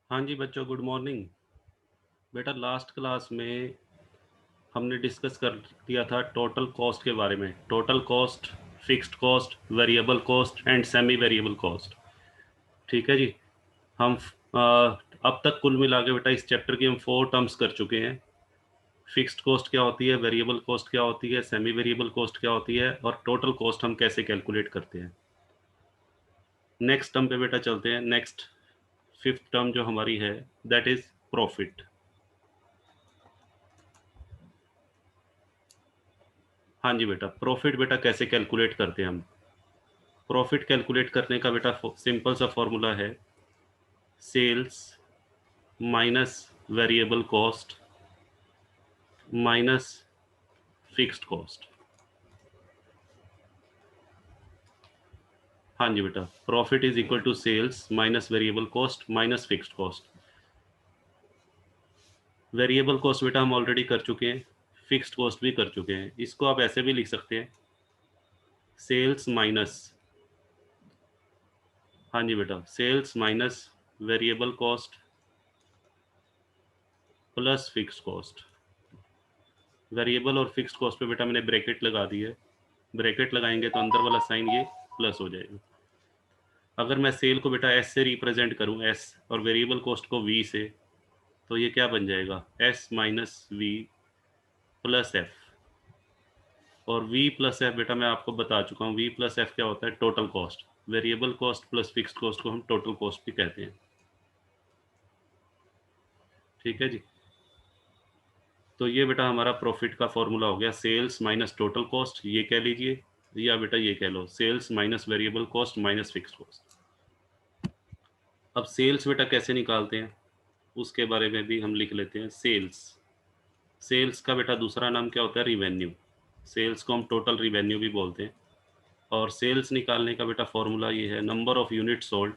हाँ जी बच्चों, good morning. बेटा लास्ट क्लास में हमने डिस्कस कर दिया था टोटल कॉस्ट के बारे में। Total cost, fixed cost, variable cost and semi variable cost. ठीक है जी। हम अब तक कुल मिला के बेटा इस चैप्टर की हम 4 टर्म्स कर चुके हैं। फिक्स्ड कॉस्ट क्या होती है, वेरिएबल कॉस्ट क्या होती है, सेमी वेरिएबल कॉस्ट क्या होती है और टोटल कॉस्ट हम कैसे कैलकुलेट करते हैं। नेक्स्ट टर्म पे बेटा चलते हैं। नेक्स्ट 5th टर्म जो हमारी है दैट इज प्रॉफिट। हाँ जी बेटा, प्रॉफिट बेटा कैसे कैलकुलेट करते हैं हम। प्रॉफिट कैलकुलेट करने का बेटा सिंपल सा फॉर्मूला है sales minus variable cost minus fixed cost. हाँ जी बेटा, profit is equal to sales minus variable cost minus fixed cost. Variable cost बेटा हम ऑलरेडी कर चुके हैं, फिक्स्ड कॉस्ट भी कर चुके हैं। इसको आप ऐसे भी लिख सकते हैं सेल्स माइनस, हाँ जी बेटा, sales minus variable cost plus fixed cost. Variable और फिक्स्ड कॉस्ट पे बेटा मैंने ब्रैकेट लगा दी है। ब्रैकेट लगाएंगे तो अंदर वाला साइन ये प्लस हो जाएगा। अगर मैं सेल को बेटा एस से रिप्रेजेंट करूं, एस, और वेरिएबल कॉस्ट को वी से, तो ये क्या बन जाएगा S minus V plus F. और वी प्लस एफ बेटा मैं आपको बता चुका हूँ, वी प्लस एफ क्या होता है total cost. Variable cost plus fixed cost को हम टोटल कॉस्ट भी कहते हैं। ठीक है जी। तो ये बेटा हमारा प्रॉफिट का फॉर्मूला हो गया सेल्स माइनस टोटल कॉस्ट, ये कह लीजिए, या बेटा ये कह लो sales minus variable cost minus fixed cost. अब सेल्स बेटा कैसे निकालते हैं उसके बारे में भी हम लिख लेते हैं। सेल्स, सेल्स का बेटा दूसरा नाम क्या होता है रिवेन्यू। सेल्स को हम टोटल रिवेन्यू भी बोलते हैं। और सेल्स निकालने का बेटा फॉर्मूला ये है number of unit sold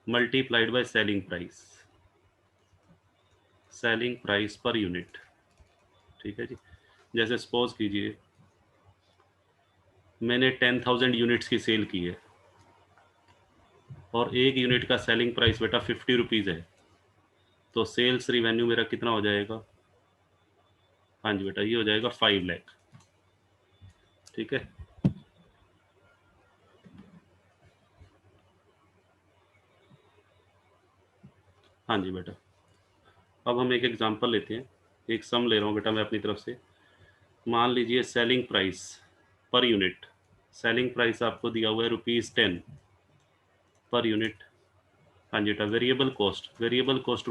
multiplied by selling price, selling price per unit. ठीक है जी। जैसे सपोज कीजिए मैंने 10,000 यूनिट्स की सेल की है और एक यूनिट का सेलिंग प्राइस बेटा 50 रुपीज़ है, तो सेल्स रिवेन्यू मेरा कितना हो जाएगा। हाँ जी बेटा, ये हो जाएगा 5 लाख। ठीक है। हाँ जी बेटा, अब हम एक एग्जांपल लेते हैं। एक सम ले रहा हूँ बेटा मैं अपनी तरफ से। मान लीजिए selling price per unit, selling price आपको दिया हुआ है ₹10 पर यूनिट। हाँ जी बेटा, variable cost, variable cost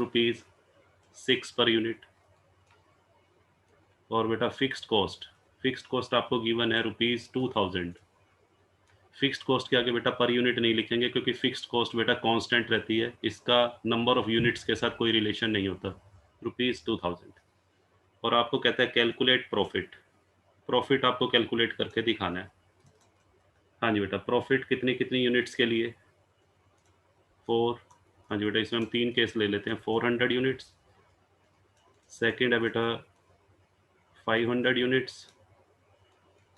₹6 per unit. और बेटा फिक्स्ड कॉस्ट, फिक्स्ड कॉस्ट आपको गिवन है ₹2000। फिक्स्ड कॉस्ट के आगे बेटा पर यूनिट नहीं लिखेंगे क्योंकि फिक्स्ड कॉस्ट बेटा कांस्टेंट रहती है, इसका नंबर ऑफ यूनिट्स के साथ कोई रिलेशन नहीं होता। ₹2000। और आपको कहता है कैलकुलेट प्रॉफिट, प्रॉफिट आपको कैलकुलेट करके दिखाना है। हाँ जी बेटा, प्रॉफिट कितनी कितनी यूनिट्स के लिए 4। हाँ जी बेटा, इसमें हम 3 केस ले लेते हैं। 400 यूनिट्स, सेकंड है बेटा 500 यूनिट्स,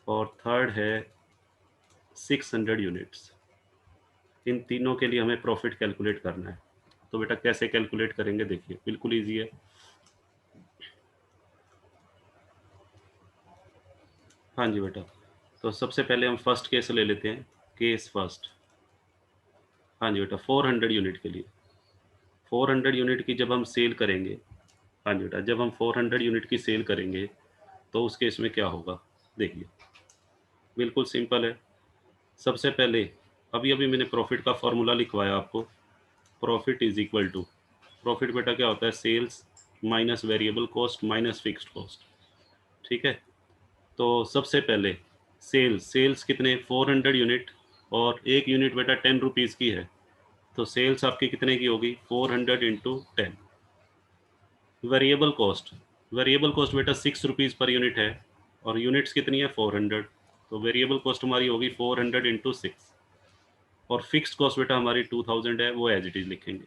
और थर्ड है 600 यूनिट्स। इन तीनों के लिए हमें प्रॉफिट कैलकुलेट करना है। तो बेटा कैसे कैलकुलेट करेंगे देखिए, बिल्कुल ईजी है। हाँ जी बेटा, तो सबसे पहले हम फर्स्ट केस ले लेते हैं, केस फर्स्ट। हाँ जी बेटा, 400 यूनिट के लिए, 400 यूनिट की जब हम सेल करेंगे, हाँ जी बेटा, जब हम 400 यूनिट की सेल करेंगे तो उस केस में क्या होगा देखिए, बिल्कुल सिंपल है। सबसे पहले अभी अभी मैंने प्रॉफिट का फॉर्मूला लिखवाया आपको। Profit is equal to, profit बेटा क्या होता है sales minus variable cost minus fixed cost. ठीक है। तो सबसे पहले सेल्स, सेल्स कितने 400 यूनिट, और एक यूनिट बेटा 10 रुपीज़ की है, तो सेल्स आपकी कितने की होगी 400 into 10। Variable cost, variable cost बेटा 6 रुपीज़ पर यूनिट है और यूनिट्स कितनी है 400, तो वेरिएबल कॉस्ट हमारी होगी 400 इंटू 6। और फिक्स्ड कॉस्ट बेटा हमारी 2000 है, वो एज इट इज़ लिखेंगे।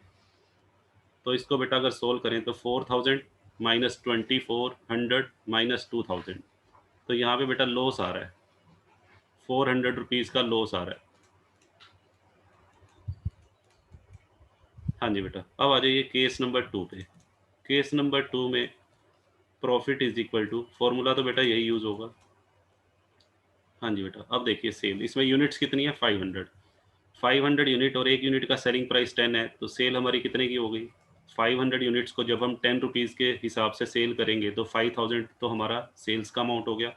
तो इसको बेटा अगर सोल्व करें तो 4000 माइनस 2400 माइनस 2000, तो यहाँ पे बेटा लॉस आ रहा है, 400 रुपीज़ का लॉस आ रहा है। हाँ जी बेटा, अब आ जाइए केस नंबर 2 पे। केस नंबर 2 में profit is equal to, formula तो बेटा यही यूज़ होगा। हाँ जी बेटा, अब देखिए सेल, इसमें यूनिट्स कितनी है 500। 500 यूनिट और 1 यूनिट का सेलिंग प्राइस 10 है, तो सेल हमारी कितने की हो गई? 500 यूनिट्स को जब हम 10 रुपीज़ के हिसाब से सेल करेंगे तो 5000 तो हमारा सेल्स का अमाउंट हो गया।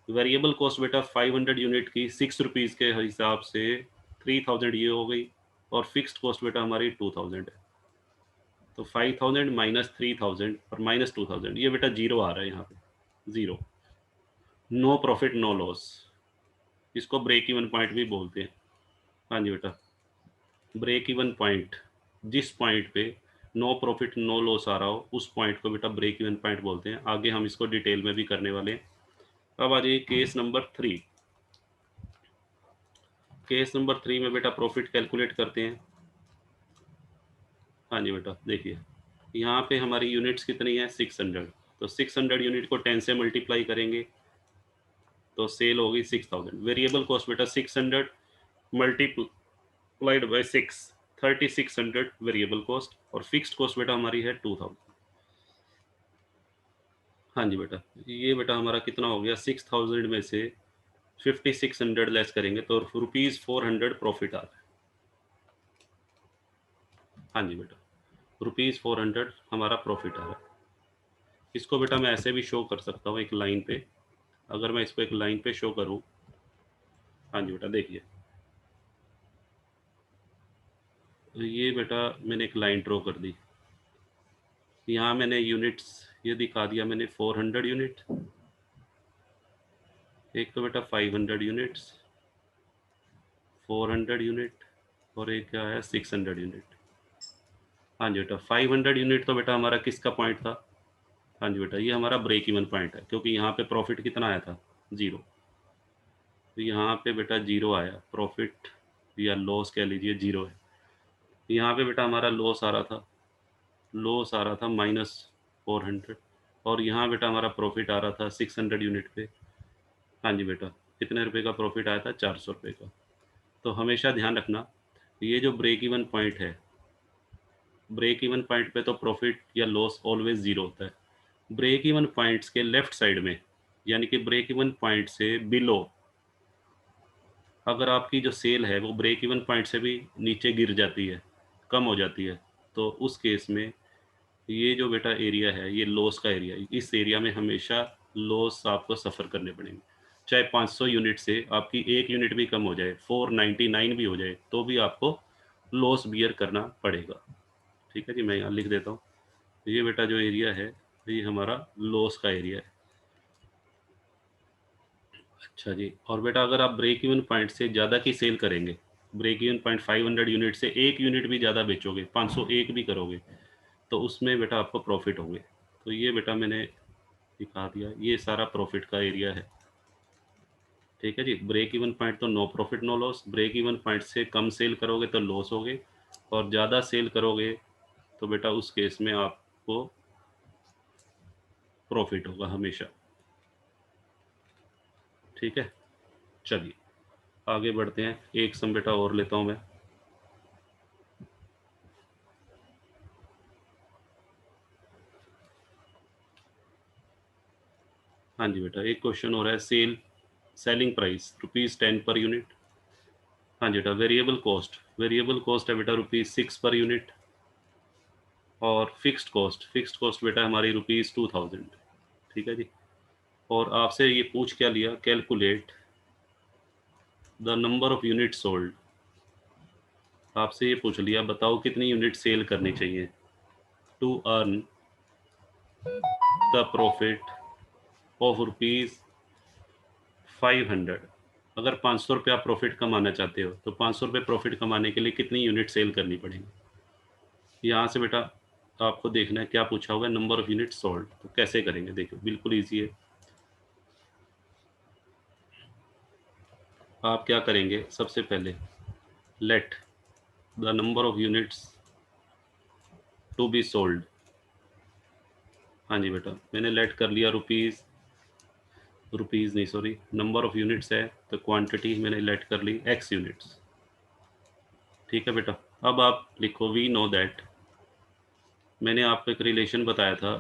वेरिएबल कॉस्ट बेटा 500 यूनिट की 6 रुपीज़ के हिसाब से 3000 ये हो गई, और फिक्स्ड कॉस्ट बेटा हमारी 2000 है। तो 5000 माइनस 3000 और माइनस 2000, ये बेटा जीरो आ रहा है यहाँ पे, zero. No profit no loss, इसको ब्रेक इवन पॉइंट भी बोलते हैं। हाँ जी बेटा, ब्रेक इवन पॉइंट, जिस पॉइंट पे नो प्रॉफिट नो लॉस आ रहा हो उस पॉइंट को बेटा ब्रेक इवन पॉइंट बोलते हैं। आगे हम इसको डिटेल में भी करने वाले हैं। अब आ जाइए केस नंबर 3। केस नंबर 3 में बेटा प्रॉफिट कैलकुलेट करते हैं। हाँ जी बेटा, देखिए यहाँ पे हमारी यूनिट्स कितनी है 600, तो 600 यूनिट को 10 से मल्टीप्लाई करेंगे तो सेल होगी 6000। वेरिएबल कॉस्ट बेटा 600 मल्टीप्लाइड बाय 6, 3600 वेरिएबल कॉस्ट, और फिक्स्ड कॉस्ट बेटा हमारी है 2000। हाँ जी बेटा, ये बेटा हमारा कितना हो गया, 6000 में से 5600 लेस करेंगे तो रुपीज़ 400 प्रॉफिट आ रहा है। हाँ जी बेटा, रुपीज़ 400 हमारा प्रॉफिट आ रहा है। इसको बेटा मैं ऐसे भी शो कर सकता हूँ एक लाइन पे। अगर मैं इसको एक लाइन पे शो करूँ, हाँ जी बेटा देखिए, तो ये बेटा मैंने एक लाइन ड्रॉ कर दी। यहाँ मैंने यूनिट्स ये दिखा दिया मैंने 400 यूनिट, एक तो बेटा 500 यूनिट्स, 400 यूनिट, और एक क्या है 600 यूनिट। हाँ जी बेटा, 500 यूनिट तो बेटा हमारा किसका पॉइंट था? हाँ जी बेटा, ये हमारा ब्रेक इवन पॉइंट है, क्योंकि यहाँ पे प्रॉफिट कितना आया था, जीरो। तो यहाँ पे बेटा जीरो आया प्रॉफिट, या लॉस कह लीजिए, जीरो है। यहाँ पे बेटा हमारा लॉस आ रहा था, लॉस आ रहा था -400, और यहाँ बेटा हमारा प्रॉफिट आ रहा था 600 यूनिट पे। हाँ जी बेटा, कितने रुपए का प्रॉफिट आया था, 400 रुपये का। तो हमेशा ध्यान रखना, ये जो ब्रेक इवन पॉइंट है, ब्रेक इवन पॉइंट पे तो प्रॉफिट या लॉस ऑलवेज जीरो होता है। ब्रेक इवन पॉइंट्स के लेफ्ट साइड में, यानी कि ब्रेक इवन पॉइंट से बिलो, अगर आपकी जो सेल है वो ब्रेक इवन पॉइंट से भी नीचे गिर जाती है, कम हो जाती है, तो उस केस में ये जो बेटा एरिया है ये लॉस का एरिया है। इस एरिया में हमेशा लॉस आपको सफ़र करने पड़ेंगे। चाहे 500 यूनिट से आपकी एक यूनिट भी कम हो जाए, 499 भी हो जाए, तो भी आपको लॉस बियर करना पड़ेगा। ठीक है जी, मैं यहाँ लिख देता हूँ। ये बेटा जो एरिया है ये हमारा लॉस का एरिया है। अच्छा जी, और बेटा अगर आप ब्रेक इवन पॉइंट से ज़्यादा की सेल करेंगे, ब्रेक इवन पॉइंट 500 यूनिट से एक यूनिट भी ज़्यादा बेचोगे, 501 भी करोगे, तो उसमें बेटा आपको प्रॉफिट होंगे। तो ये बेटा मैंने दिखा दिया, ये सारा प्रॉफिट का एरिया है। ठीक है जी, ब्रेक इवन पॉइंट तो no profit no loss, break even point से कम सेल करोगे तो लॉस होगे, और ज़्यादा सेल करोगे तो बेटा उस केस में आपको प्रॉफिट होगा हमेशा। ठीक है, चलिए आगे बढ़ते हैं। एक सम बेटा और लेता हूँ मैं। हाँ जी बेटा, एक क्वेश्चन हो रहा है, सेलिंग प्राइस ₹10 पर यूनिट। हाँ जी बेटा, वेरिएबल कॉस्ट है बेटा ₹6 पर यूनिट, और फिक्स्ड कॉस्ट बेटा हमारी ₹2000। ठीक है जी, और आपसे ये पूछ क्या लिया, calculate the number of unit sold. आपसे ये पूछ लिया बताओ कितनी यूनिट सेल करनी चाहिए to earn the profit of ₹500। अगर 500 रुपये आप प्रॉफिट कमाना चाहते हो तो 500 रुपये प्रॉफिट कमाने के लिए कितनी यूनिट सेल करनी पड़ेगी। यहाँ से बेटा आपको देखना है क्या पूछा हुआ है, नंबर ऑफ यूनिट सोल्ड। तो कैसे करेंगे, देखो बिल्कुल ईजी है। आप क्या करेंगे, सबसे पहले let the number of units to be sold. हाँ जी बेटा, मैंने लेट कर लिया रुपीज़ नहीं सॉरी, नंबर ऑफ यूनिट्स है तो क्वांटिटी मैंने लेट कर ली एक्स यूनिट्स। ठीक है बेटा, अब आप लिखो वी नो दैट, मैंने आपको एक रिलेशन बताया था,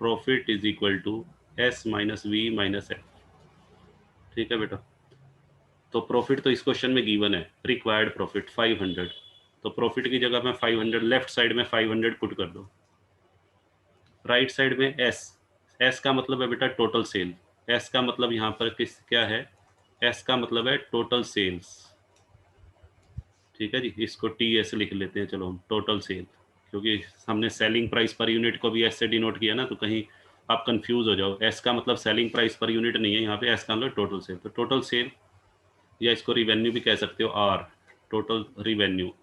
profit is equal to S minus V minus F. ठीक है बेटा, तो प्रॉफिट तो इस क्वेश्चन में गिवन है, रिक्वायर्ड प्रॉफिट 500, तो प्रॉफिट की जगह में 500 लेफ्ट साइड में 500 पुट कर दो, राइट साइड में एस, एस का मतलब है बेटा टोटल सेल, एस का मतलब यहाँ पर किस क्या है, एस का मतलब है टोटल सेल्स। ठीक है जी, इसको टी एस लिख लेते हैं, चलो हम टोटल सेल, क्योंकि हमने सेलिंग प्राइस पर यूनिट को भी एस से डिनोट किया ना, तो कहीं आप कंफ्यूज हो जाओ, एस का मतलब सेलिंग प्राइस पर यूनिट नहीं है यहाँ पे, एस का मतलब टोटल सेल, तो टोटल सेल, या इसको रिवेन्यू भी कह सकते हो, आर, टोटल रिवेन्यू,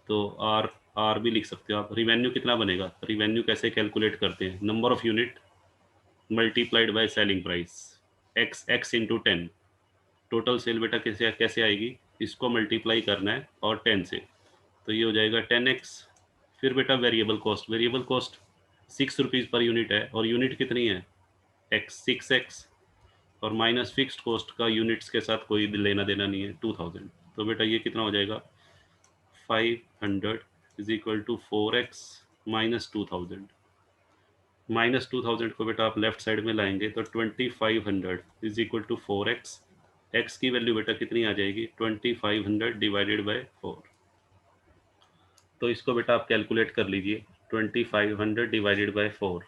तो आर, आर भी लिख सकते हो आप। रिवेन्यू कितना बनेगा, रिवेन्यू कैसे कैलकुलेट करते हैं, number of unit multiplied by selling price, x, x into 10, total sale बेटा कैसे कैसे आएगी, इसको मल्टीप्लाई करना है और 10 से, तो ये हो जाएगा 10x। फिर बेटा variable cost, variable cost 6 rupees per unit है, और यूनिट कितनी है, x, 6x, और माइनस फिक्स्ड कॉस्ट का यूनिट्स के साथ कोई लेना देना नहीं है, 2000, तो बेटा ये कितना हो जाएगा, 500 इज इक्वल टू 4x माइनस 2000, माइनस 2000 को बेटा आप लेफ्ट साइड में लाएंगे तो 2500 is equal to 4x, x की वैल्यू बेटा कितनी आ जाएगी, 2500 डिवाइडेड बाय 4, तो इसको बेटा आप कैलकुलेट कर लीजिए, 2500 डिवाइडेड बाय 4,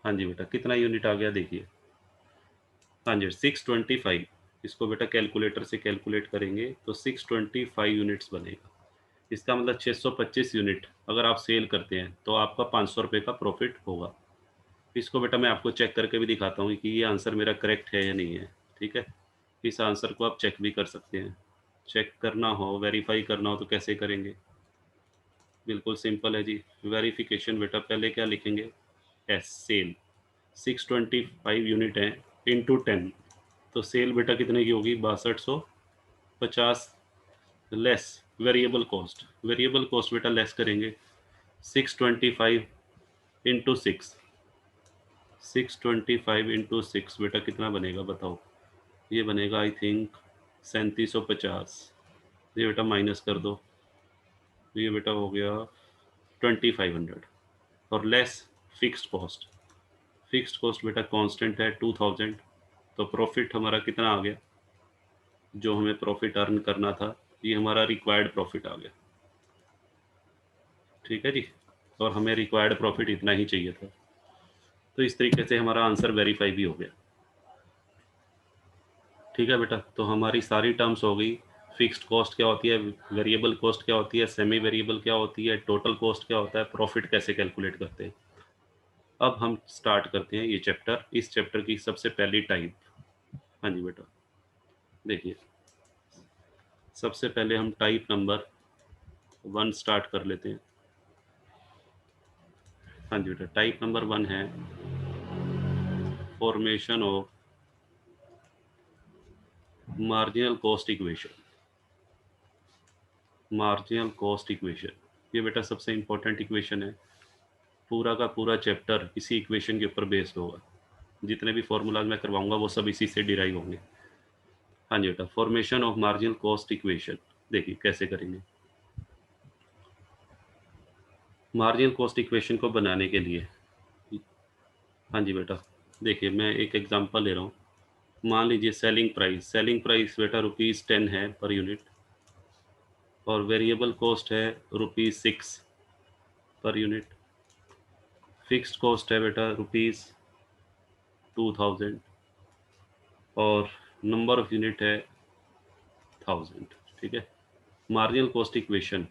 हाँ जी बेटा कितना यूनिट आ गया देखिए, हाँ जी 625, इसको बेटा कैलकुलेटर से कैलकुलेट करेंगे तो 625 यूनिट्स बनेगा, इसका मतलब 625 यूनिट अगर आप सेल करते हैं तो आपका 500 रुपये का प्रॉफिट होगा। इसको बेटा मैं आपको चेक करके भी दिखाता हूँ कि ये आंसर मेरा करेक्ट है या नहीं है। ठीक है, इस आंसर को आप चेक भी कर सकते हैं, चेक करना हो, वेरीफाई करना हो तो कैसे करेंगे, बिल्कुल सिंपल है जी। वेरिफिकेशन बेटा पहले क्या लिखेंगे, एस सेल, 625 यूनिट है इंटू 10, तो सेल बेटा कितने की होगी, 6250, less variable cost, variable cost बेटा लेस करेंगे, 625 इंटू 6, 625 इंटू 6 बेटा कितना बनेगा बताओ, ये बनेगा आई थिंक 3750, ये बेटा माइनस कर दो, ये बेटा हो गया 2500, और less fixed cost, fixed cost बेटा कांस्टेंट है 2000, तो प्रॉफिट हमारा कितना आ गया, जो हमें प्रॉफिट अर्न करना था, ये हमारा रिक्वायर्ड प्रॉफिट आ गया। ठीक है जी, और हमें रिक्वायर्ड प्रॉफिट इतना ही चाहिए था, तो इस तरीके से हमारा आंसर वेरीफाई भी हो गया। ठीक है बेटा, तो हमारी सारी टर्म्स हो गई, फिक्स्ड कॉस्ट क्या होती है, वेरिएबल कॉस्ट क्या होती है, सेमी वेरिएबल क्या होती है, टोटल कॉस्ट क्या होता है, प्रॉफिट कैसे कैलकुलेट करते हैं। अब हम स्टार्ट करते हैं ये चैप्टर, इस चैप्टर की सबसे पहली टाइप। हाँ जी बेटा, देखिए सबसे पहले हम टाइप नंबर 1 स्टार्ट कर लेते हैं। हाँ जी बेटा, टाइप नंबर 1 है formation of marginal cost equation, marginal cost equation, ये बेटा सबसे इंपॉर्टेंट इक्वेशन है, पूरा का पूरा चैप्टर इसी इक्वेशन के ऊपर बेस्ड होगा, जितने भी फॉर्मूलाज मैं करवाऊंगा वो सब इसी से डिराइव होंगे। हाँ जी बेटा, formation of marginal cost equation, देखिए कैसे करेंगे। मार्जिनल कॉस्ट इक्वेशन को बनाने के लिए, हाँ जी बेटा, देखिए मैं एक एग्जांपल ले रहा हूँ, मान लीजिए सेलिंग प्राइस, सेलिंग प्राइस बेटा ₹10 है पर यूनिट, और वेरिएबल कॉस्ट है ₹6 पर यूनिट, फिक्स्ड कॉस्ट है बेटा ₹2000, और नंबर ऑफ यूनिट है 1000। ठीक है, मार्जिनल कॉस्ट इक्वेशन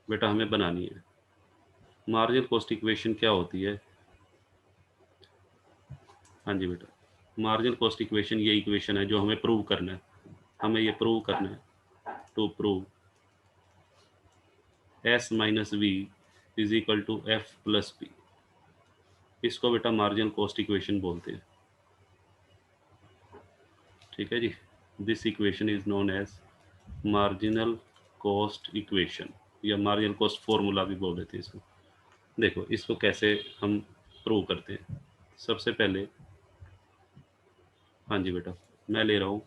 बेटा हमें बनानी है। मार्जिनल कॉस्ट इक्वेशन क्या होती है, हाँ जी बेटा, मार्जिनल कॉस्ट इक्वेशन ये इक्वेशन है जो हमें प्रूव करना है, हमें ये प्रूव करना है, to prove S minus V is equal to F plus P, इसको बेटा मार्जिनल कॉस्ट इक्वेशन बोलते हैं। ठीक है जी, this equation is known as marginal cost equation, या मार्जिनल कॉस्ट फॉर्मूला भी बोल देते हैं इसको। देखो इसको कैसे हम प्रूव करते हैं, सबसे पहले, हाँ जी बेटा, मैं ले रहा हूँ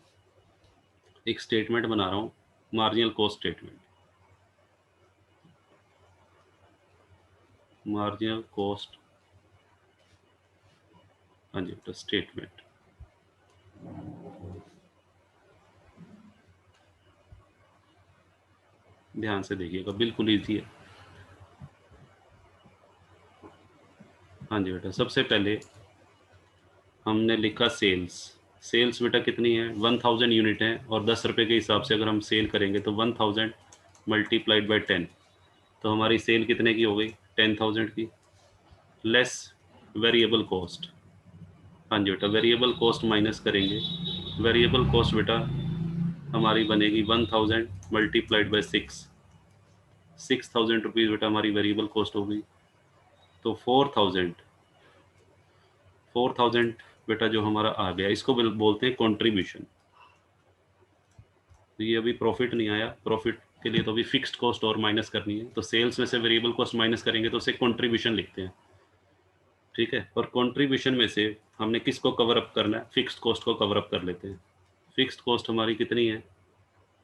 एक स्टेटमेंट बना रहा हूँ, marginal cost statement. Marginal cost, हाँ जी बेटा, स्टेटमेंट। ध्यान से देखिएगा, बिल्कुल ईजी है। हाँ जी बेटा, सबसे पहले हमने लिखा सेल्स। सेल्स बेटा कितनी है, 1000 यूनिट है, और 10 रुपये के हिसाब से अगर हम सेल करेंगे तो 1000 मल्टीप्लाइड बाई 10, तो हमारी सेल कितने की हो गई, 10,000 की, लेस वेरिएबल कॉस्ट। हाँ जी बेटा, वेरिएबल कॉस्ट माइनस करेंगे। वेरिएबल कॉस्ट बेटा हमारी बनेगी 1000 मल्टीप्लाइड बाई 6, 6000 रुपीज़ बेटा हमारी वेरिएबल कॉस्ट हो गई। तो 4000 बेटा जो हमारा आ गया, इसको बोलते हैं कंट्रीब्यूशन। तो ये अभी प्रॉफिट नहीं आया, प्रॉफिट के लिए तो अभी फिक्स्ड कॉस्ट और माइनस करनी है, तो सेल्स में से वेरिएबल कॉस्ट माइनस करेंगे तो उसे कंट्रीब्यूशन लिखते हैं, ठीक है। और कंट्रीब्यूशन में से हमने किसको कवर अप करना है, फिक्स्ड कॉस्ट को कवर अप कर लेते हैं। फिक्स्ड कॉस्ट हमारी कितनी है,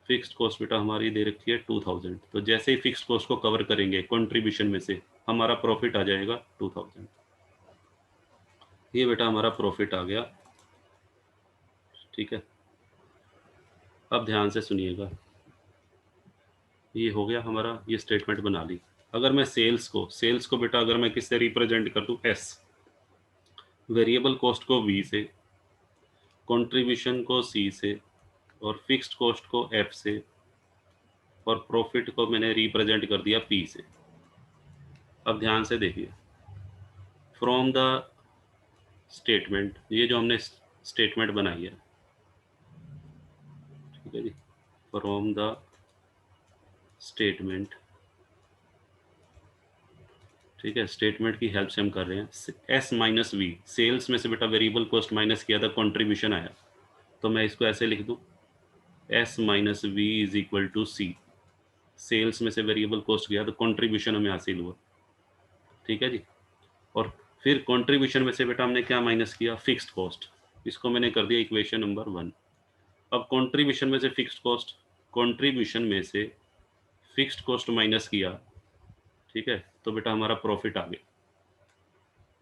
फिक्स्ड कॉस्ट बेटा हमारी दे रखी है 2000, तो जैसे ही फिक्स्ड कॉस्ट को कवर करेंगे कंट्रीब्यूशन में से, हमारा प्रॉफिट आ जाएगा 2000। ये बेटा हमारा प्रॉफिट आ गया, ठीक है। अब ध्यान से सुनिएगा, ये हो गया हमारा, ये स्टेटमेंट बना ली। अगर मैं सेल्स को बेटा अगर मैं किससे रिप्रेजेंट कर दूं, एस, वेरिएबल कॉस्ट को वी से, कंट्रीब्यूशन को सी से, और फिक्स्ड कॉस्ट को एफ से, और प्रॉफिट को मैंने रिप्रेजेंट कर दिया पी से। अब ध्यान से देखिए, फ्रॉम द स्टेटमेंट, ये जो हमने स्टेटमेंट बनाई है, ठीक है जी, फ्रॉम द स्टेटमेंट, ठीक है, स्टेटमेंट की हेल्प से हम कर रहे हैं। एस माइनस वी, सेल्स में से बेटा वेरिएबल कॉस्ट माइनस किया था, कंट्रीब्यूशन आया, तो मैं इसको ऐसे लिख दूं, S minus V is equal to C. Sales में से वेरिएबल कॉस्ट गया तो कंट्रीब्यूशन हमें हासिल हुआ, ठीक है जी। और फिर कंट्रीब्यूशन में से बेटा हमने क्या माइनस किया, फिक्स्ड कॉस्ट, इसको मैंने कर दिया इक्वेशन नंबर 1। अब कंट्रीब्यूशन में से फिक्स्ड कॉस्ट, कंट्रीब्यूशन में से फिक्स्ड कॉस्ट माइनस किया, ठीक है, तो बेटा हमारा प्रॉफिट आ गया।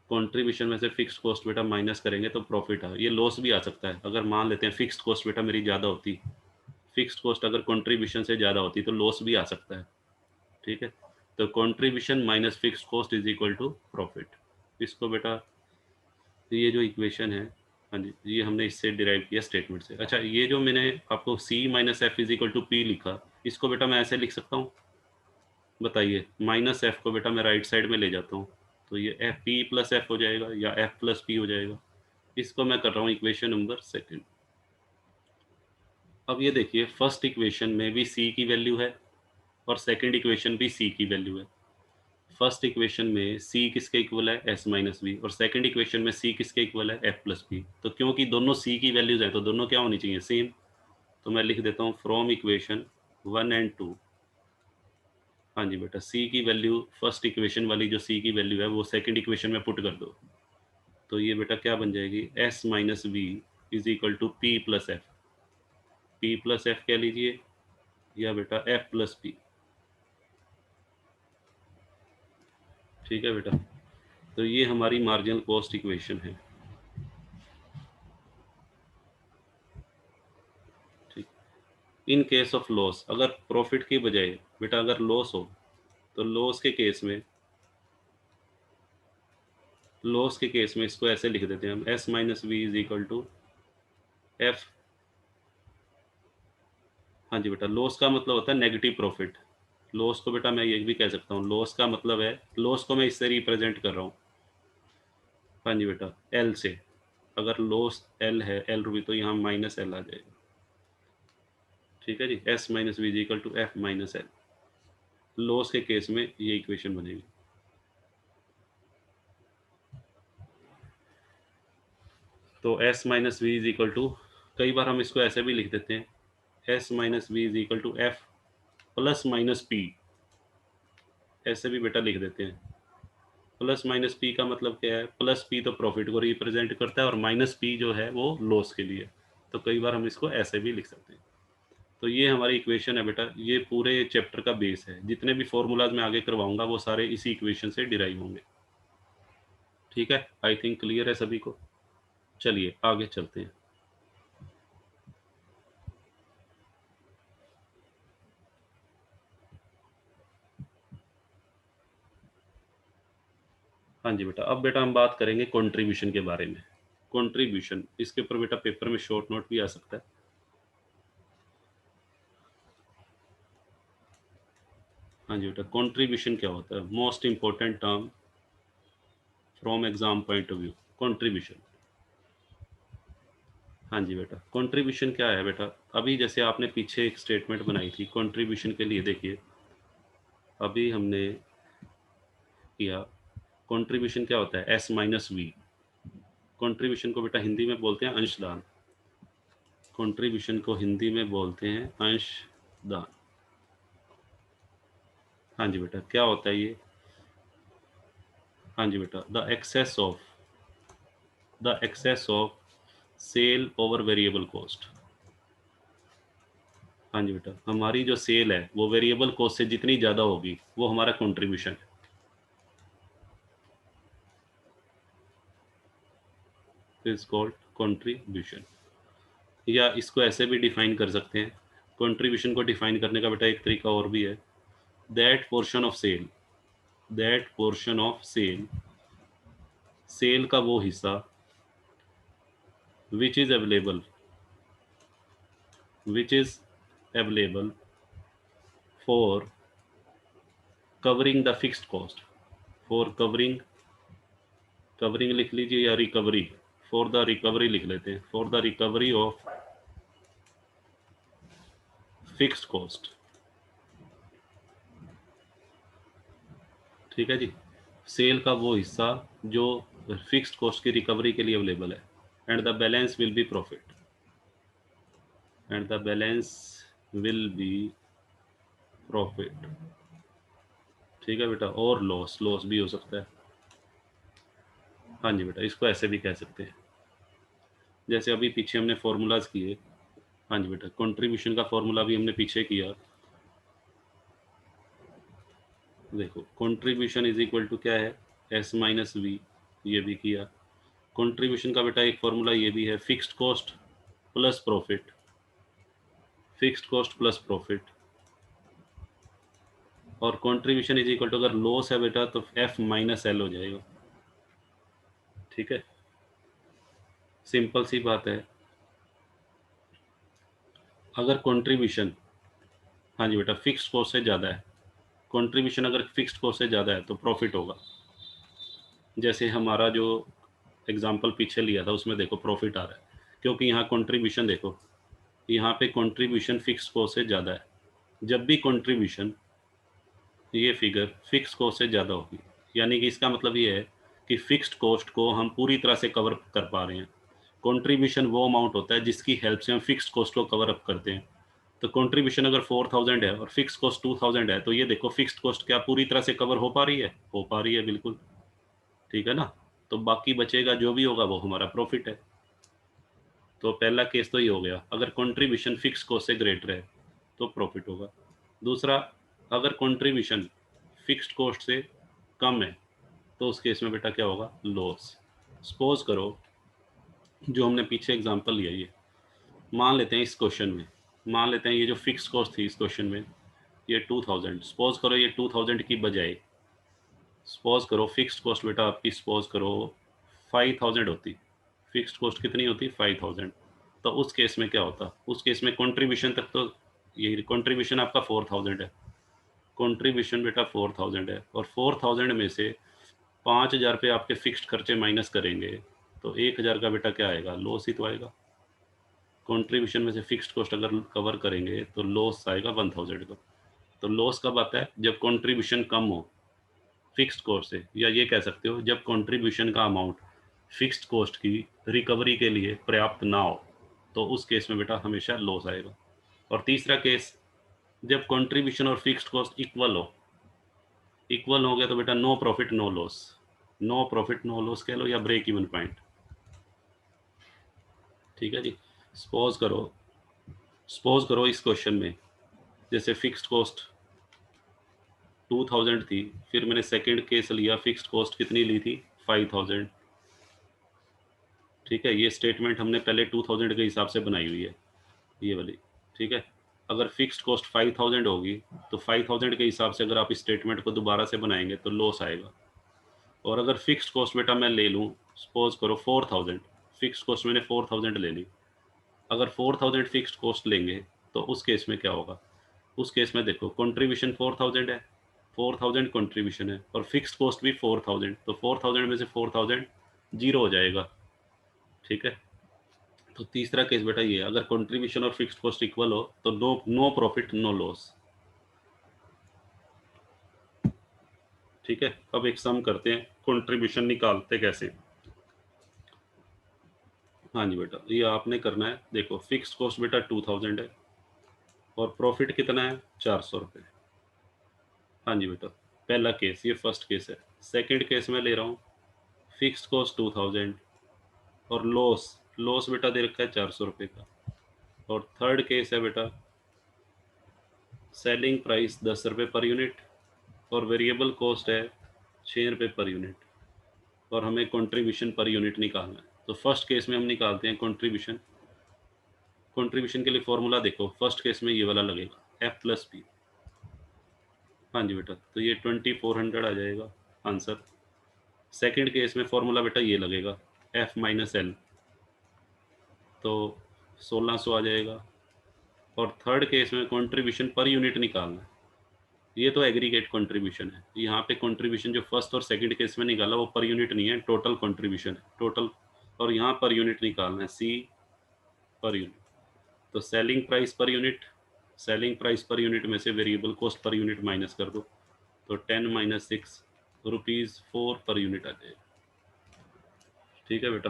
कंट्रीब्यूशन में से फिक्स्ड कॉस्ट बेटा माइनस करेंगे तो प्रॉफिट आ, ये लॉस भी आ सकता है, अगर मान लेते हैं फिक्स्ड कॉस्ट बेटा मेरी ज़्यादा होती, फिक्स्ड कॉस्ट अगर कंट्रीब्यूशन से ज़्यादा होती तो लॉस भी आ सकता है, ठीक है। तो contribution minus fixed cost is equal to profit. इसको बेटा, ये जो इक्वेशन है, हाँ जी, ये हमने इससे डिराइव किया स्टेटमेंट से। अच्छा, ये जो मैंने आपको C minus F is equal to P लिखा, इसको बेटा मैं ऐसे लिख सकता हूँ, बताइए, माइनस एफ को बेटा मैं राइट साइड में ले जाता हूँ, तो ये एफ पी प्लस एफ हो जाएगा या एफ प्लस पी हो जाएगा। इसको मैं कर रहा हूँ इक्वेशन नंबर 2। अब ये देखिए, फर्स्ट इक्वेशन में भी सी की वैल्यू है और सेकंड इक्वेशन भी सी की वैल्यू है। फर्स्ट इक्वेशन में सी किसके इक्वल है, एस माइनस बी, और सेकंड इक्वेशन में सी किसके इक्वल है, एफ प्लस बी। तो क्योंकि दोनों सी की वैल्यूज हैं तो दोनों क्या होनी चाहिए, सेम। तो मैं लिख देता हूँ फ्रॉम इक्वेशन 1 एंड 2। हाँ जी बेटा, सी की वैल्यू, फर्स्ट इक्वेशन वाली जो सी की वैल्यू है वो सेकंड इक्वेशन में पुट कर दो, तो ये बेटा क्या बन जाएगी, S minus B is equal to P plus F. P plus F कह लीजिए, या बेटा एफ प्लस पी, ठीक है बेटा। तो ये हमारी मार्जिनल कॉस्ट इक्वेशन है, ठीक। इन केस ऑफ लॉस, अगर प्रॉफिट की बजाय बेटा अगर लॉस हो, तो लॉस के केस में, लॉस के केस में इसको ऐसे लिख देते हैं हम, S minus V is equal to F. हाँ जी बेटा, लॉस का मतलब होता है नेगेटिव प्रॉफिट। लॉस को बेटा मैं ये भी कह सकता हूँ, लॉस का मतलब है, लॉस को मैं इससे रिप्रेजेंट कर रहा हूँ, हाँ जी बेटा, एल से। अगर लॉस एल है, एल रुपये, तो यहाँ माइनस एल आ जाएगा, ठीक है जी। S minus V is equal to F minus L, loss के केस में ये इक्वेशन बनेगी। तो S minus V is equal to, कई बार हम इसको ऐसे भी लिख देते हैं, S minus V is equal to F plus minus P, ऐसे भी बेटा लिख देते हैं। प्लस माइनस पी का मतलब क्या है, प्लस पी तो प्रॉफिट को रिप्रेजेंट करता है और माइनस पी जो है वो लॉस के लिए, तो कई बार हम इसको ऐसे भी लिख सकते हैं। तो ये हमारी इक्वेशन है बेटा, ये पूरे चैप्टर का बेस है। जितने भी फॉर्मूलाज मैं आगे करवाऊंगा वो सारे इसी इक्वेशन से डिराइव होंगे। ठीक है, आई थिंक क्लियर है सभी को। चलिए आगे चलते हैं। हाँ जी बेटा, अब बेटा हम बात करेंगे कंट्रीब्यूशन के बारे में। कंट्रीब्यूशन, इसके ऊपर बेटा पेपर में शॉर्ट नोट भी आ सकता है। हाँ जी बेटा, कंट्रीब्यूशन क्या होता है? Most important term from exam point of view, contribution. हाँ जी बेटा, कंट्रीब्यूशन क्या है बेटा? अभी जैसे आपने पीछे एक स्टेटमेंट बनाई थी कंट्रीब्यूशन के लिए, देखिए अभी हमने किया। कंट्रीब्यूशन क्या होता है? S minus we. कंट्रीब्यूशन को बेटा हिंदी में बोलते हैं अंशदान। कंट्रीब्यूशन को हिंदी में बोलते हैं अंशदान। हाँ जी बेटा, क्या होता है ये? हाँ जी बेटा, the excess of sale over variable cost. हाँ जी बेटा, हमारी जो सेल है वो वेरिएबल कॉस्ट से जितनी ज़्यादा होगी वो हमारा कंट्रीब्यूशन है, इज कॉल्ड कंट्रीब्यूशन। या इसको ऐसे भी डिफाइन कर सकते हैं। कंट्रीब्यूशन को डिफाइन करने का बेटा एक तरीका और भी है। That portion of sale, that portion of sale, sale का वो हिस्सा which is available, which is available for covering the fixed cost, for covering, covering लिख लीजिए या रिकवरी, फॉर द रिकवरी लिख लेते हैं, for the recovery of fixed cost. ठीक है जी, सेल का वो हिस्सा जो फिक्स्ड कॉस्ट की रिकवरी के लिए अवेलेबल है। And the balance will be profit, and the balance will be profit. ठीक है बेटा, और लॉस, लॉस भी हो सकता है। हाँ जी बेटा, इसको ऐसे भी कह सकते हैं जैसे अभी पीछे हमने फॉर्मूलाज किए। हाँ जी बेटा, कंट्रीब्यूशन का फॉर्मूला भी हमने पीछे किया। देखो कंट्रीब्यूशन इज इक्वल टू क्या है? एस माइनस वी, ये भी किया। कंट्रीब्यूशन का बेटा एक फॉर्मूला ये भी है, fixed cost plus profit, fixed cost plus profit. और कंट्रीब्यूशन इज इक्वल टू, अगर लॉस है बेटा तो एफ माइनस एल हो जाएगा। ठीक है, सिंपल सी बात है। अगर कंट्रीब्यूशन, हाँ जी बेटा, फिक्स्ड कॉस्ट से ज़्यादा है, कंट्रीब्यूशन अगर फिक्स्ड कॉस्ट से ज़्यादा है तो प्रॉफिट होगा। जैसे हमारा जो एग्जांपल पीछे लिया था उसमें देखो प्रॉफिट आ रहा है, क्योंकि यहाँ कंट्रीब्यूशन देखो, यहाँ पे कंट्रीब्यूशन फिक्स्ड कॉस्ट से ज़्यादा है। जब भी कंट्रीब्यूशन, ये फिगर फिक्स्ड कॉस्ट से ज़्यादा होगी, यानी कि इसका मतलब ये है कि फिक्स्ड कॉस्ट को हम पूरी तरह से कवर कर पा रहे हैं। कंट्रीब्यूशन वो अमाउंट होता है जिसकी हेल्प से हम फिक्स्ड कॉस्ट को कवर अप करते हैं। तो कंट्रीब्यूशन अगर 4000 है और फिक्स्ड कॉस्ट 2000 है, तो ये देखो फिक्स्ड कॉस्ट क्या पूरी तरह से कवर हो पा रही है? हो पा रही है, बिल्कुल। ठीक है ना? तो बाकी बचेगा जो भी होगा वो हमारा प्रॉफिट है। तो पहला केस तो ये हो गया, अगर कंट्रीब्यूशन फिक्स कॉस्ट से ग्रेटर है तो प्रॉफिट होगा। दूसरा, अगर कंट्रीब्यूशन फिक्स्ड कॉस्ट से कम है तो उस केस में बेटा क्या होगा? लॉस। सपोज करो जो हमने पीछे एग्जांपल लिया, ये मान लेते हैं इस क्वेश्चन में, मान लेते हैं ये जो फिक्स कॉस्ट थी इस क्वेश्चन में ये 2000, सपोज करो ये 2000 की बजाय, सपोज करो फिक्स्ड कॉस्ट बेटा आपकी, सपोज करो 5000 होती। फिक्स्ड कॉस्ट कितनी होती? 5000। तो उस केस में क्या होता? उस केस में कंट्रीब्यूशन तक तो, ये कंट्रीब्यूशन आपका 4000 है, कंट्रीब्यूशन बेटा 4000 है, और 4000 में से 5000 पे आपके फिक्स्ड खर्चे माइनस करेंगे तो 1000 का बेटा क्या आएगा? लॉस ही तो आएगा। कंट्रीब्यूशन में से फिक्स्ड कॉस्ट अगर कवर करेंगे तो लॉस आएगा 1000 का। तो लॉस कब आता है? जब कंट्रीब्यूशन कम हो फिक्स्ड कॉस्ट से, या ये कह सकते हो जब कंट्रीब्यूशन का अमाउंट फिक्स्ड कॉस्ट की रिकवरी के लिए पर्याप्त ना हो, तो उस केस में बेटा हमेशा लॉस आएगा। और तीसरा केस, जब कंट्रीब्यूशन और फिक्स्ड कॉस्ट इक्वल हो, इक्वल हो गया तो बेटा no profit no loss, no profit no loss कह लो या ब्रेक इवन पॉइंट। ठीक है जी, सपोज करो सपोज करो इस क्वेश्चन में जैसे फिक्स्ड कॉस्ट 2000 थी, फिर मैंने सेकंड केस लिया, फिक्स्ड कॉस्ट कितनी ली थी 5000। ठीक है, ये स्टेटमेंट हमने पहले 2000 के हिसाब से बनाई हुई है, ये वाली। ठीक है, अगर फिक्स्ड कॉस्ट 5000 होगी तो 5000 के हिसाब से अगर आप इस स्टेटमेंट को दोबारा से बनाएंगे तो लॉस आएगा। और अगर फिक्स्ड कॉस्ट बेटा मैं ले लूँ, सपोज करो 4000, फिक्स्ड कॉस्ट मैंने 4000 ले ली। अगर 4000 फिक्स्ड कॉस्ट लेंगे तो उस केस में क्या होगा? उस केस में देखो कंट्रीब्यूशन 4000 है, 4000 कंट्रीब्यूशन है और फिक्स्ड कॉस्ट भी 4000, तो 4000 में से 4000 जीरो हो जाएगा। ठीक है, तो तीसरा केस बेटा ये, अगर कंट्रीब्यूशन और फिक्स्ड कॉस्ट इक्वल हो तो no no profit no loss. ठीक है, अब एक सम करते हैं, कंट्रीब्यूशन निकालते कैसे। हाँ जी बेटा, ये आपने करना है, देखो फिक्स्ड कॉस्ट बेटा 2000 है और प्रॉफिट कितना है 400 रुपये। हाँ जी बेटा, पहला केस, ये फर्स्ट केस है। सेकंड केस में ले रहा हूँ, फिक्स्ड कॉस्ट 2000 और लॉस, लॉस बेटा दे रखा है 400 रुपये का। और थर्ड केस है बेटा, सेलिंग प्राइस 10 रुपये पर यूनिट और वेरिएबल कॉस्ट है 6 रुपये पर यूनिट और हमें कंट्रीब्यूशन पर यूनिट निकालना है। तो फर्स्ट केस में हम निकालते हैं कंट्रीब्यूशन। कंट्रीब्यूशन के लिए फॉर्मूला देखो, फर्स्ट केस में ये वाला लगेगा एफ प्लस पी। हाँ जी बेटा, तो ये 2400 आ जाएगा आंसर। सेकंड केस में फॉर्मूला बेटा ये लगेगा एफ माइनस एल, तो 1600 आ जाएगा। और थर्ड केस में कंट्रीब्यूशन पर यूनिट निकालना है, ये तो एग्रीगेट कंट्रीब्यूशन है, यहाँ पे कंट्रीब्यूशन जो फर्स्ट और सेकंड केस में निकाला वो पर यूनिट नहीं है, टोटल कंट्रीब्यूशन है टोटल। और यहाँ पर यूनिट निकालना है सी पर यूनिट, तो selling price per unit, selling price per unit में से variable cost per unit minus कर दो, तो 10 माइनस 6 रुपीज़ 4 पर यूनिट आ जाएगा। ठीक है बेटा,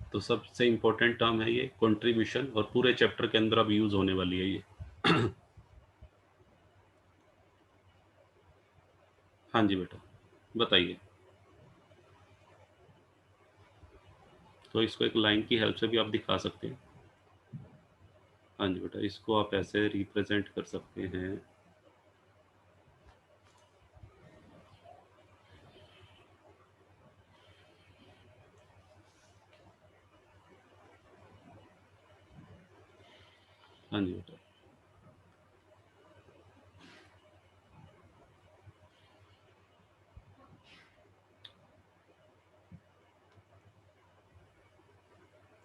तो सबसे इम्पोर्टेंट टर्म है ये कंट्रीब्यूशन और पूरे चैप्टर के अंदर अब यूज़ होने वाली है ये। हाँ जी बेटा, बताइए। तो इसको एक लाइन की हेल्प से भी आप दिखा सकते हैं। हाँ जी बेटा, इसको आप ऐसे रिप्रेजेंट कर सकते हैं। हाँ जी बेटा,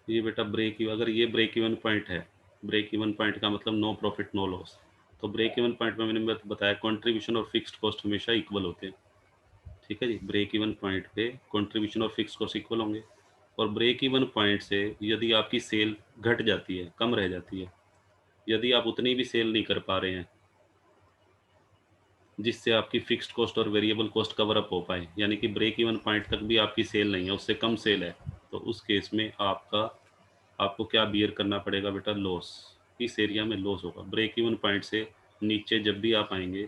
ये बेटा ब्रेक इवन, अगर ये ब्रेक इवन पॉइंट है, ब्रेक इवन पॉइंट का मतलब नो प्रॉफिट नो लॉस, तो ब्रेक इवन पॉइंट में मैंने बताया कंट्रीब्यूशन और फिक्स्ड कॉस्ट हमेशा इक्वल होते हैं। ठीक है जी, ब्रेक इवन पॉइंट पे कंट्रीब्यूशन और फिक्स्ड कॉस्ट इक्वल होंगे। और ब्रेक इवन पॉइंट से यदि आपकी सेल घट जाती है, कम रह जाती है, यदि आप उतनी भी सेल नहीं कर पा रहे हैं जिससे आपकी फिक्स्ड कॉस्ट और वेरिएबल कॉस्ट कवर अप हो पाए, यानी कि ब्रेक इवन पॉइंट तक भी आपकी सेल नहीं है, उससे कम सेल है, तो उस केस में आपको क्या बियर करना पड़ेगा बेटा? लॉस। इस एरिया में लॉस होगा, ब्रेक इवन पॉइंट से नीचे जब भी आप आएंगे,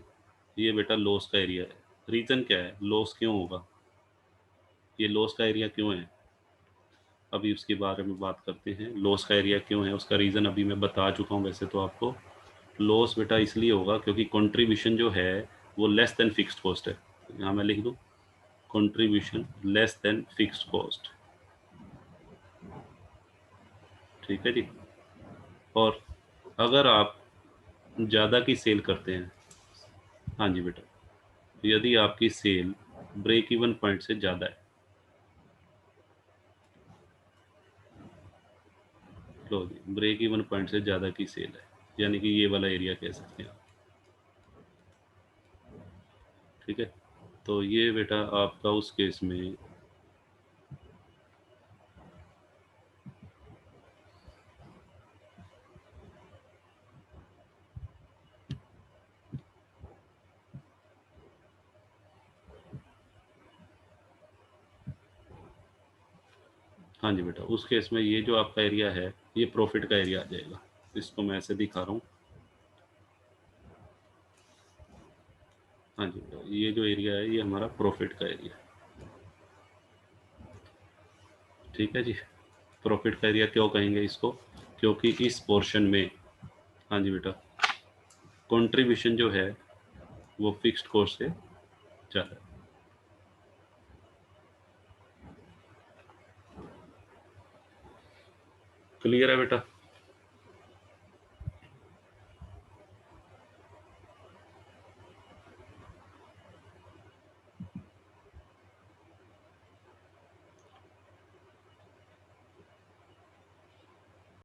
ये बेटा लॉस का एरिया है। रीज़न क्या है, लॉस क्यों होगा, ये लॉस का एरिया क्यों है, अभी उसके बारे में बात करते हैं। लॉस का एरिया क्यों है, उसका रीज़न अभी मैं बता चुका हूँ वैसे तो आपको। लॉस बेटा इसलिए होगा क्योंकि कंट्रीब्यूशन जो है वो लेस देन फिक्स्ड कॉस्ट है। यहाँ मैं लिख दूँ contribution less than fixed cost. ठीक है जी, और अगर आप ज़्यादा की सेल करते हैं, हाँ जी बेटा, यदि आपकी सेल ब्रेक इवन पॉइंट से ज़्यादा है, लो जी ब्रेक इवन पॉइंट से ज़्यादा की सेल है, यानी कि ये वाला एरिया कह सकते हैं आप। ठीक है, तो ये बेटा आपका उस केस में, हाँ जी बेटा, उस केस में ये जो आपका एरिया है ये प्रॉफिट का एरिया आ जाएगा। इसको मैं ऐसे दिखा रहा हूँ। हाँ जी बेटा, ये जो एरिया है ये हमारा प्रॉफिट का एरिया है। ठीक है जी, प्रॉफिट का एरिया क्यों कहेंगे इसको? क्योंकि इस पोर्शन में, हाँ जी बेटा, कंट्रीब्यूशन जो है वो फिक्स्ड कॉस्ट से ज़्यादा है। क्लियर है बेटा?